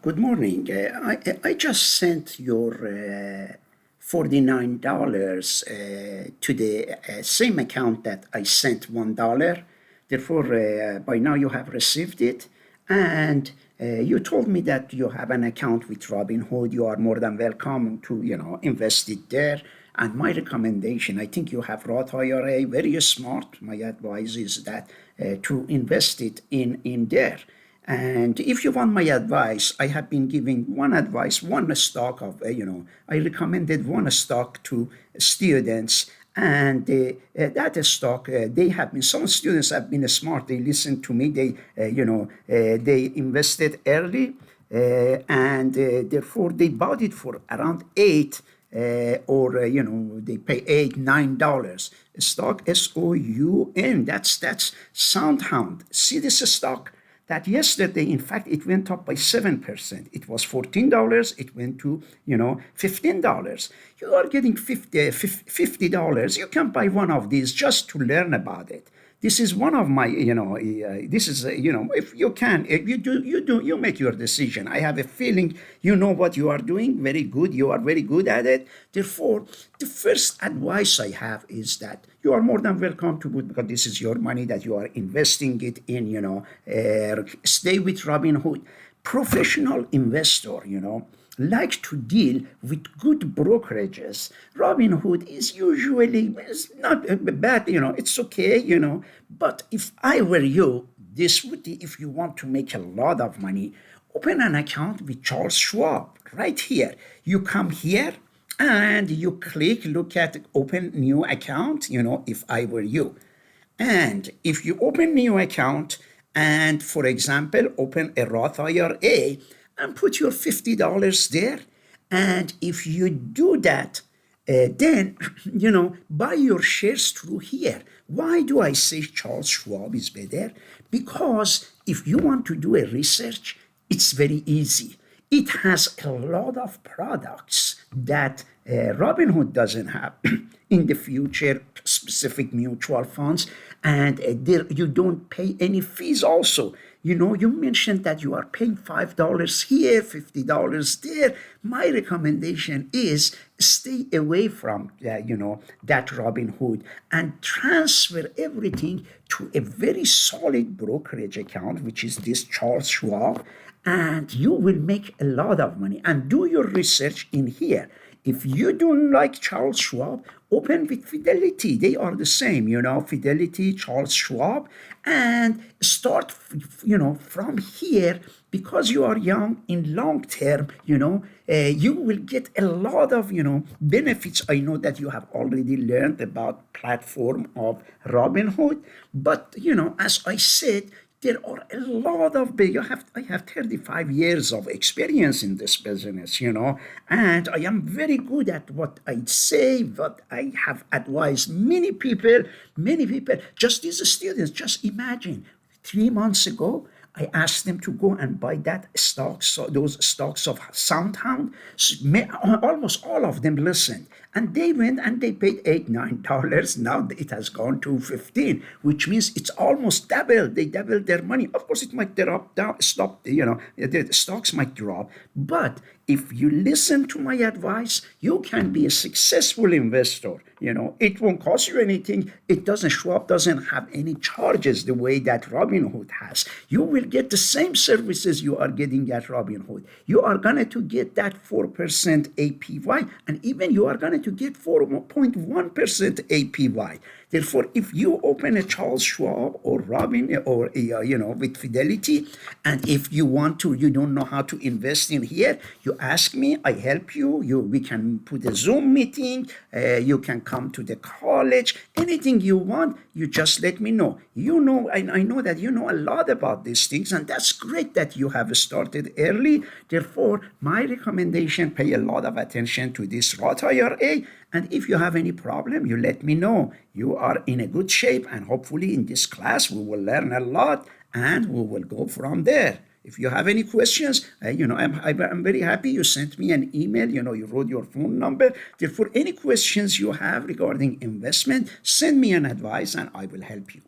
Good morning. I just sent your $49 to the same account that I sent $1. Therefore, by now you have received it. And you told me that you have an account with Robinhood. You are more than welcome to, invest it there. And my recommendation, I think you have Roth IRA, very smart. My advice is that to invest it in there. And if you want my advice, I have been giving one advice, one stock of, I recommended one stock to students. And that stock, they have been, some students have been smart. They listened to me. They invested early, and therefore they bought it for around they pay $8, $9. Stock SOUN. That's SoundHound. See this stock? That yesterday, in fact, it went up by 7%. It was $14. It went to, $15. You are getting $50. You can buy one of these just to learn about it. This is one of my, if you can, if you make your decision. I have a feeling you know what you are doing. Very good. You are very good at it. Therefore, the first advice I have is that you are more than welcome to put, because this is your money that you are investing it in, stay with Robinhood. Professional investor, like to deal with good brokerages. Robinhood is usually not bad, it's okay, but if I were you, this would be, if you want to make a lot of money, open an account with Charles Schwab right here. You come here and you click, look at open new account, if I were you. And if you open new account and, for example, open a Roth IRA, and put your $50 there. And if you do that, then, buy your shares through here. Why do I say Charles Schwab is better? Because if you want to do a research, it's very easy. It has a lot of products that Robinhood doesn't have in the future, specific mutual funds, and you don't pay any fees also. You mentioned that you are paying $5 here, $50 there. My recommendation is stay away from, that Robinhood and transfer everything to a very solid brokerage account, which is this Charles Schwab, and you will make a lot of money. And do your research in here. If you don't like Charles Schwab, open with Fidelity. They are the same, Fidelity, Charles Schwab, and start, from here. Because you are young, in long term, you will get a lot of, benefits. I know that you have already learned about platform of Robinhood, but, as I said, there are a lot of, I have 35 years of experience in this business, and I am very good at what I say, what I have advised many people, just these students. Just imagine, 3 months ago, I asked them to go and buy those stocks of SoundHound. Almost all of them listened. And they went and they paid $8, $9. Now it has gone to 15, which means it's almost doubled. They doubled their money. Of course, it might drop down, the stocks might drop. But if you listen to my advice, you can be a successful investor. It won't cost you anything. Schwab doesn't have any charges the way that Robinhood has. You will get the same services you are getting at Robinhood. You are going to get that 4% APY, and even you are going to get 4.1% APY. Therefore, if you open a Charles Schwab or with Fidelity, and if you don't know how to invest in here, you ask me, I help you. We can put a Zoom meeting. You can come to the college. Anything you want, you just let me know. I know that you know a lot about these things, and that's great that you have started early. Therefore, my recommendation: pay a lot of attention to this Roth IRA. And if you have any problem, you let me know. You are in a good shape, and hopefully in this class we will learn a lot, and we will go from there. If you have any questions, I'm very happy you sent me an email, you wrote your phone number. Therefore, any questions you have regarding investment, send me an advice and I will help you.